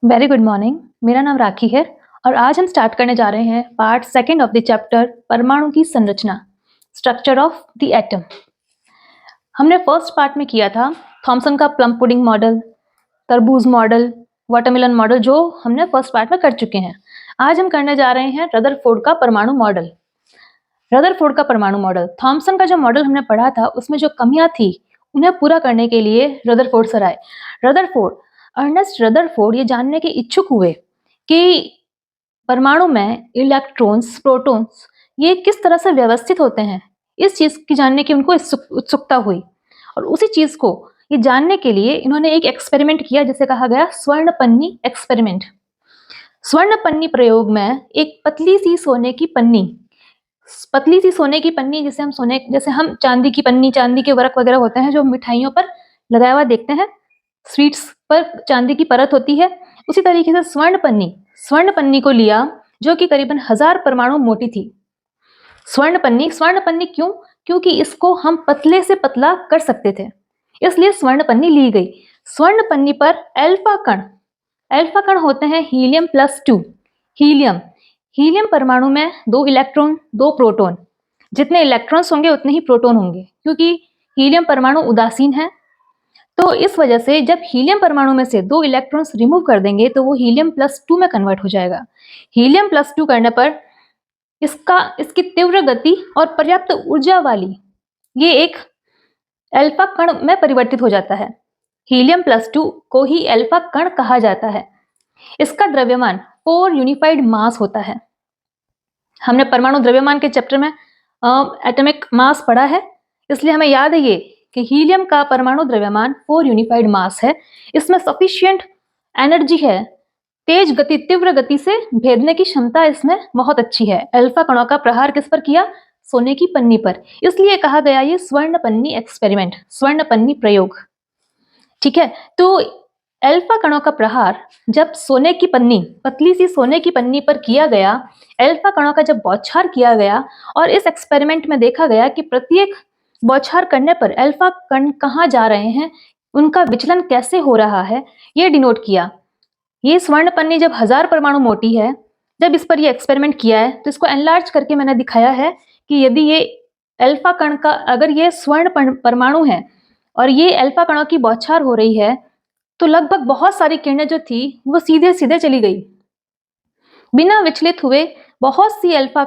Very good morning. मेरा नाम राखी है और आज हम स्टार्ट करने जा रहे हैं part second of the chapter परमाणु की संरचना, स्ट्रक्चर ऑफ द एटम। हमने फर्स्ट पार्ट में किया था थॉमसन का प्लम पुडिंग मॉडल, तरबूज मॉडल, वाटरमेलन मॉडल, जो हमने फर्स्ट पार्ट में कर चुके हैं। आज हम करने जा रहे हैं रदरफोर्ड का परमाणु मॉडल। रदरफोर्ड का परमाणु मॉडल, थॉमसन का जो मॉडल हमने पढ़ा था उसमें जो कमियां थी उन्हें पूरा करने के लिए रदरफोर्ड सर आए। अर्नेस्ट रदरफोर्ड ये जानने के इच्छुक हुए कि परमाणु में इलेक्ट्रॉन्स, प्रोटॉन्स ये किस तरह से व्यवस्थित होते हैं। इस चीज की जानने की उनको उत्सुकता हुई और उसी चीज को ये जानने के लिए इन्होंने एक एक्सपेरिमेंट किया जिसे कहा गया स्वर्ण पन्नी एक्सपेरिमेंट। स्वर्ण पन्नी प्रयोग में एक पतली सी सोने की पन्नी जैसे हम चांदी की पन्नी, चांदी के वर्क वगैरह होते हैं जो मिठाइयों पर लगाया हुआ देखते हैं, स्वीट्स पर चांदी की परत होती है, उसी तरीके से स्वर्ण पन्नी को लिया जो कि करीबन 1000 परमाणु मोटी थी। स्वर्ण पन्नी क्यों? क्योंकि इसको हम पतले से पतला कर सकते थे, इसलिए स्वर्ण पन्नी ली गई। स्वर्ण पन्नी पर अल्फा कण होते हैं हीलियम+2। हीलियम परमाणु में 2 इलेक्ट्रॉन 2 प्रोटॉन, जितने इलेक्ट्रॉन्स होंगे उतने ही प्रोटॉन होंगे, क्योंकि हीलियम परमाणु उदासीन है। तो इस वजह से जब हीलियम परमाणु में से 2 इलेक्ट्रॉन्स रिमूव कर देंगे तो वो हीलियम+2 में कन्वर्ट हो जाएगा। हीलियम+2 करने पर इसकी तीव्र गति और पर्याप्त ऊर्जा वाली ये एक अल्फा कण में परिवर्तित हो जाता है। हीलियम+2 को ही अल्फा कण कहा जाता है। इसका द्रव्यमान 4 यूनिफाइड मास होता है। हमने परमाणु द्रव्यमान के चैप्टर में एटॉमिक मास पढ़ा है, इसलिए हमें याद है ये कि हीलियम का परमाणु द्रव्यमान 4 यूनिफाइड मास है। इसमें सफिशिएंट एनर्जी है, तीव्र गति से भेदने की क्षमता इसमें बहुत अच्छी है। अल्फा कणों का प्रहार किस पर किया? सोने की पन्नी पर, इसलिए कहा गया ये स्वर्ण पन्नी एक्सपेरिमेंट, स्वर्ण पन्नी प्रयोग। ठीक है, तो अल्फा कणों का प्रहार जब सोने की पन्नी, पतली सी सोने की पन्नी पर किया गया, अल्फा कणों का जब बौछार किया गया और इस एक्सपेरिमेंट में देखा गया कि प्रत्येक बौछार करने पर अल्फा कण कहाँ जा रहे हैं, उनका विचलन कैसे हो रहा है, ये डिनोट किया। ये स्वर्ण पन्नी जब 1000 परमाणु मोटी है, जब इस पर ये एक्सपेरिमेंट किया है तो इसको एनलार्ज करके मैंने दिखाया है कि यदि ये अल्फा कण का, अगर ये स्वर्ण परमाणु है और ये अल्फा कणों की बौछार हो रही है तो लगभग बहुत सारी किरणें जो थी वो सीधे सीधे चली गई, बिना विचलित हुए। बहुत सी अल्फा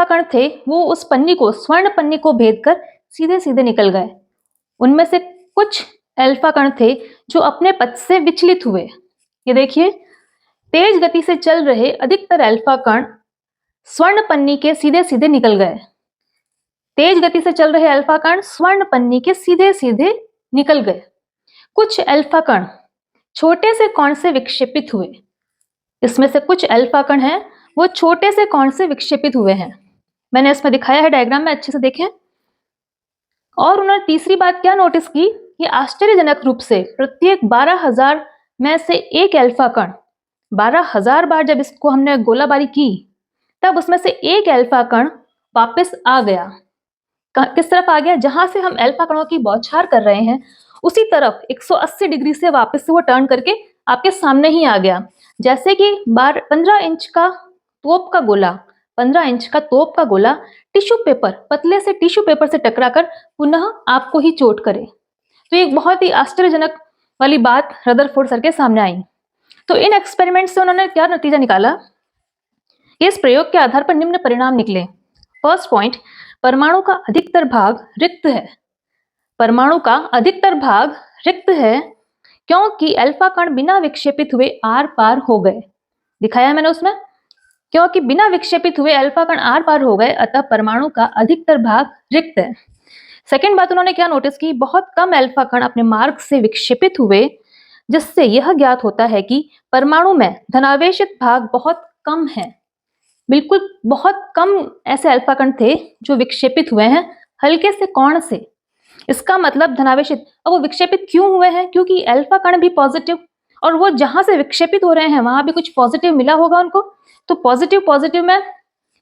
कण थे वो उस पन्नी को, स्वर्ण पन्नी को भेद कर सीधे सीधे निकल गए। उनमें से कुछ अल्फा कण थे जो अपने पथ से विचलित हुए। ये देखिए, तेज गति से चल रहे अधिकतर अल्फा कण स्वर्ण पन्नी के सीधे सीधे निकल गए। तेज गति से चल रहे अल्फा कण स्वर्ण पन्नी के सीधे सीधे निकल गए। कुछ अल्फा कण छोटे से कोण से विक्षेपित हुए। इसमें से कुछ अल्फा कण हैं वो छोटे से कोण से विक्षेपित हुए हैं। मैंने इसमें दिखाया है डायग्राम में, अच्छे से देखें। और उन्होंने तीसरी बात क्या नोटिस की, ये आश्चर्यजनक रूप से प्रत्येक 12,000 में से एक अल्फा कण, 12,000 बार जब इसको हमने गोलाबारी की तब उसमें से एक अल्फा कण वापस आ गया। किस तरफ आ गया? जहां से हम अल्फा कणों की बौछार कर रहे हैं उसी तरफ 180 डिग्री से वापस से वो टर्न करके आपके सामने ही आ गया। जैसे कि 15 इंच का तोप का गोला, 15 इंच का तोप का गोला टिश्यू पेपर, पतले से टिश्यू पेपर से टकराकर पुनः आपको ही चोट करे। तो एक बहुत ही आश्चर्यजनक वाली बात रदरफोर्ड सर के सामने आई। तो इन एक्सपेरिमेंट से उन्होंने क्या नतीजा निकाला? इस प्रयोग के आधार पर निम्न परिणाम निकले। फर्स्ट पॉइंट, परमाणु का अधिकतर भाग रिक्त है। परमाणु का अधिकतर भाग रिक्त है क्योंकि अल्फा कण बिना विक्षेपित हुए आर पार हो गए। दिखाया मैंने उसमें, क्योंकि बिना विक्षेपित हुए अल्फा कण आर पार हो गए, अतः परमाणु का अधिकतर भाग रिक्त है। सेकेंड बात उन्होंने क्या नोटिस की, बहुत कम अल्फा कण अपने मार्ग से विक्षेपित हुए, जिससे यह ज्ञात होता है कि परमाणु में धनावेशित भाग बहुत कम है। बिल्कुल बहुत कम ऐसे अल्फा कण थे जो विक्षेपित हुए हैं हल्के से कोण से। इसका मतलब धनावेशित। अब वो विक्षेपित क्यों हुए हैं? क्योंकि अल्फा कण भी पॉजिटिव, और वो जहां से विक्षेपित हो रहे हैं वहां भी कुछ पॉजिटिव मिला होगा उनको, तो पॉजिटिव में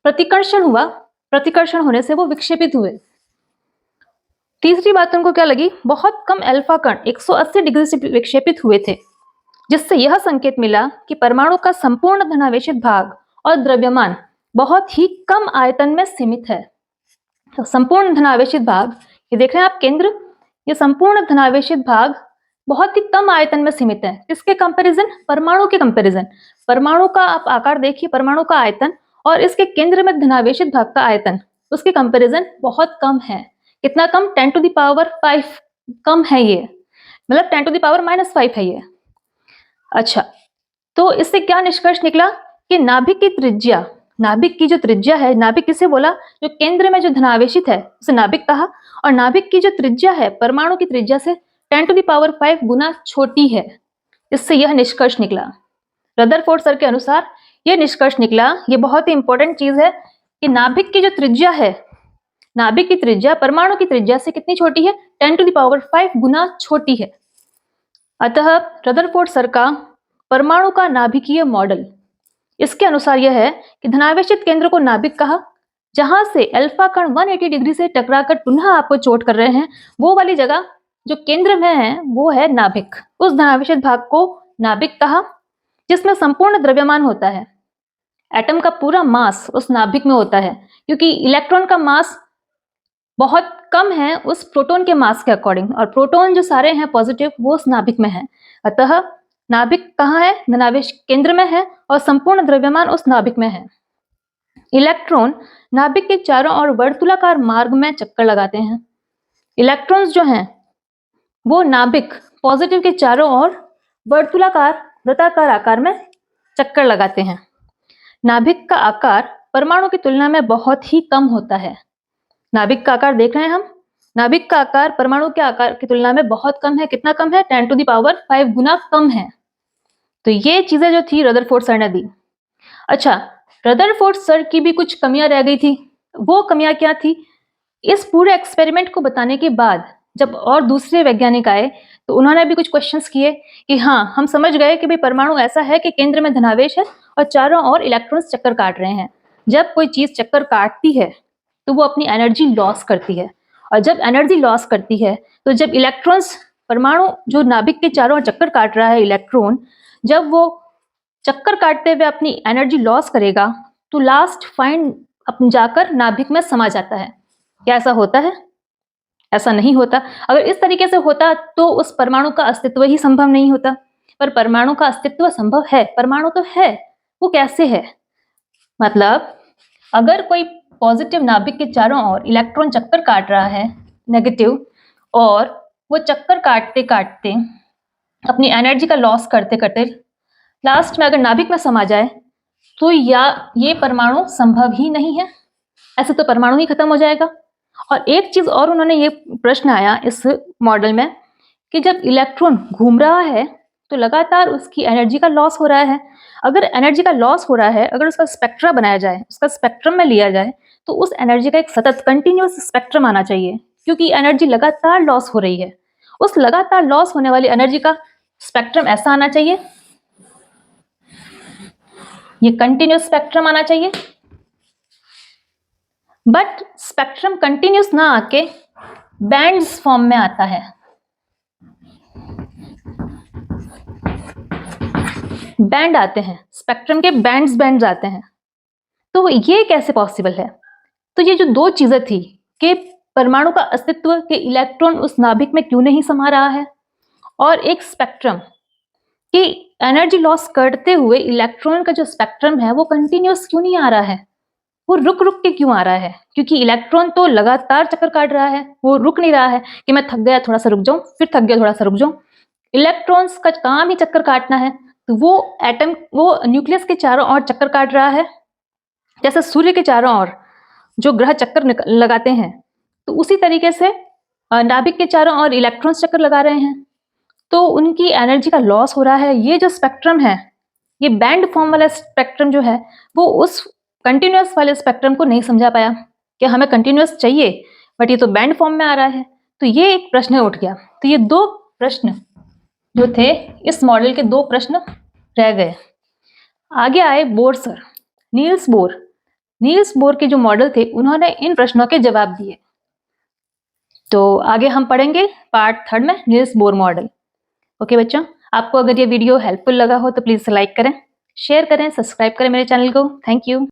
प्रतिकर्षण हुआ, प्रतिकर्षण होने से वो विक्षेपित हुए। तीसरी बात उनको क्या लगी, बहुत कम अल्फा कण 180 डिग्री से विक्षेपित हुए थे जिससे यह संकेत मिला कि परमाणु का संपूर्ण धनावेशित भाग और द्रव्यमान बहुत ही कम आयतन में सीमित है। तो संपूर्ण धनावेशित भाग, ये देख रहे हैं आप केंद्र, ये संपूर्ण धनावेशित भाग बहुत ही कम आयतन में सीमित है। किसके कंपैरिजन? परमाणु के कंपैरिजन। परमाणु का आप आकार देखिए, परमाणु का आयतन और इसके केंद्र में धनावेशित भाग का आयतन, उसके कंपैरिजन बहुत कम है। कितना कम? 10⁵ कम है ये, मतलब 10⁻⁻5 है ये। अच्छा, तो इससे क्या निष्कर्ष निकला कि नाभिक की त्रिज्या, नाभिक की जो त्रिज्या है, नाभिक किसे बोला? जो केंद्र में जो धनावेशित है उसे नाभिक कहा, और नाभिक की जो त्रिज्या है परमाणु की त्रिज्या से 10⁵ गुना छोटी है। इससे यह निष्कर्ष निकला, रदरफोर्ड सर के अनुसार यह निष्कर्ष निकला, ये बहुत ही इंपॉर्टेंट चीज है कि नाभिक की जो त्रिज्या है, नाभिक की त्रिज्या परमाणु की त्रिज्या से कितनी छोटी है? 10⁵ गुना छोटी है। अतः रदरफोर्ड सर का परमाणु का नाभिकीय मॉडल, इसके अनुसार यह है कि धनावेशित केंद्र को नाभिक कहा, जहां से अल्फा कण 180 डिग्री से टकराकर पुनः आपको चोट कर रहे हैं, वो वाली जगह जो केंद्र में है वो है नाभिक। उस धनावेशित भाग को नाभिक कहा, जिसमें संपूर्ण द्रव्यमान होता है। एटम का पूरा मास उस नाभिक में होता है, क्योंकि इलेक्ट्रॉन का मास बहुत कम है उस प्रोटॉन के मास के अकॉर्डिंग, और प्रोटॉन जो सारे हैं पॉजिटिव वो उस नाभिक में है। अतः नाभिक कहाँ है? धनावेश केंद्र में है, और संपूर्ण द्रव्यमान उस नाभिक में है। इलेक्ट्रॉन नाभिक के चारों ओर वर्तुलाकार मार्ग में चक्कर लगाते हैं। इलेक्ट्रॉन्स जो हैं वो नाभिक पॉजिटिव के चारों ओर वर्तुलाकार वृत्ताकार आकार में चक्कर लगाते हैं। नाभिक का आकार परमाणु की तुलना में बहुत ही कम होता है। नाभिक का आकार देख रहे हैं हम, नाभिक का आकार परमाणु के आकार की तुलना में बहुत कम है। कितना कम है? 10⁵ गुना कम है। तो ये चीजें जो थी रदरफोर्ड सर ने दी। अच्छा, रदरफोर्ड सर की भी कुछ कमियां रह गई थी। वो कमियां क्या थी? इस पूरे एक्सपेरिमेंट को बताने के बाद जब और दूसरे वैज्ञानिक आए तो उन्होंने भी कुछ क्वेश्चंस किए कि हाँ, हम समझ गए कि भाई परमाणु ऐसा है कि केंद्र में धनावेश है और चारों ओर इलेक्ट्रॉन्स चक्कर काट रहे हैं। जब कोई चीज चक्कर काटती है तो वो अपनी एनर्जी लॉस करती है, और जब एनर्जी लॉस करती है तो जब इलेक्ट्रॉन्स, परमाणु जो नाभिक के चारों ओर चक्कर काट रहा है इलेक्ट्रॉन, जब वो चक्कर काटते हुए अपनी एनर्जी लॉस करेगा तो लास्ट फाइंड अपने जाकर नाभिक में समा जाता है। क्या ऐसा होता है? ऐसा नहीं होता। अगर इस तरीके से होता तो उस परमाणु का अस्तित्व ही संभव नहीं होता, पर परमाणु का अस्तित्व संभव है। परमाणु तो है, वो कैसे है? मतलब अगर कोई पॉजिटिव नाभिक के चारों ओर इलेक्ट्रॉन चक्कर काट रहा है नेगेटिव, और वो चक्कर काटते काटते अपनी एनर्जी का लॉस करते करते लास्ट में अगर नाभिक में समा जाए तो या ये परमाणु संभव ही नहीं है, ऐसे तो परमाणु ही खत्म हो जाएगा। और एक चीज और उन्होंने ये प्रश्न आया इस मॉडल में कि जब इलेक्ट्रॉन घूम रहा है तो लगातार उसकी एनर्जी का लॉस हो रहा है। अगर एनर्जी का लॉस हो रहा है, अगर उसका स्पेक्ट्रा बनाया जाए, उसका स्पेक्ट्रम में लिया जाए, तो उस एनर्जी का एक सतत कंटिन्यूअस स्पेक्ट्रम आना चाहिए, क्योंकि एनर्जी लगातार लॉस हो रही है। उस लगातार लॉस होने वाली एनर्जी का स्पेक्ट्रम ऐसा आना चाहिए, ये कंटिन्यूअस स्पेक्ट्रम आना चाहिए। बट स्पेक्ट्रम कंटिन्यूअस ना आके बैंड्स फॉर्म में आता है। बैंड आते हैं, स्पेक्ट्रम के बैंड्स आते हैं। तो ये कैसे पॉसिबल है? तो ये जो दो चीजें थी कि परमाणु का अस्तित्व के इलेक्ट्रॉन उस नाभिक में क्यों नहीं समा रहा है, और एक स्पेक्ट्रम कि एनर्जी लॉस करते हुए इलेक्ट्रॉन का जो स्पेक्ट्रम है वो कंटिन्यूअस क्यों नहीं आ रहा है, वो रुक रुक के क्यों आ रहा है? क्योंकि इलेक्ट्रॉन तो लगातार चक्कर काट रहा है, वो रुक नहीं रहा है कि मैं थक गया थोड़ा सा रुक जाऊं, फिर थक गया थोड़ा सा रुक जाऊं। इलेक्ट्रॉन्स का काम ही चक्कर काटना है, तो वो एटम, वो न्यूक्लियस के चारों ओर चक्कर काट रहा है, जैसे सूर्य के चारों ओर जो ग्रह चक्कर लगाते हैं, तो उसी तरीके से नाभिक के चारों ओर इलेक्ट्रॉन्स चक्कर लगा रहे हैं, तो उनकी एनर्जी का लॉस हो रहा है। ये जो स्पेक्ट्रम है, ये बैंड फॉर्म वाला स्पेक्ट्रम जो है, वो उस कंटिन्यूअस वाले स्पेक्ट्रम को नहीं समझा पाया कि हमें कंटिन्यूअस चाहिए, बट ये तो बैंड फॉर्म में आ रहा है। तो ये एक प्रश्न उठ गया। तो ये दो प्रश्न जो थे, इस मॉडल के दो प्रश्न रह गए। आगे आए बोर सर, नील्स बोर के जो मॉडल थे, उन्होंने इन प्रश्नों के जवाब दिए। तो आगे हम पढ़ेंगे पार्ट 3 में नील्स बोर मॉडल। ओके बच्चों, आपको अगर ये वीडियो हेल्पफुल लगा हो तो प्लीज़ लाइक करें, शेयर करें, सब्सक्राइब करें मेरे चैनल को। Thank you.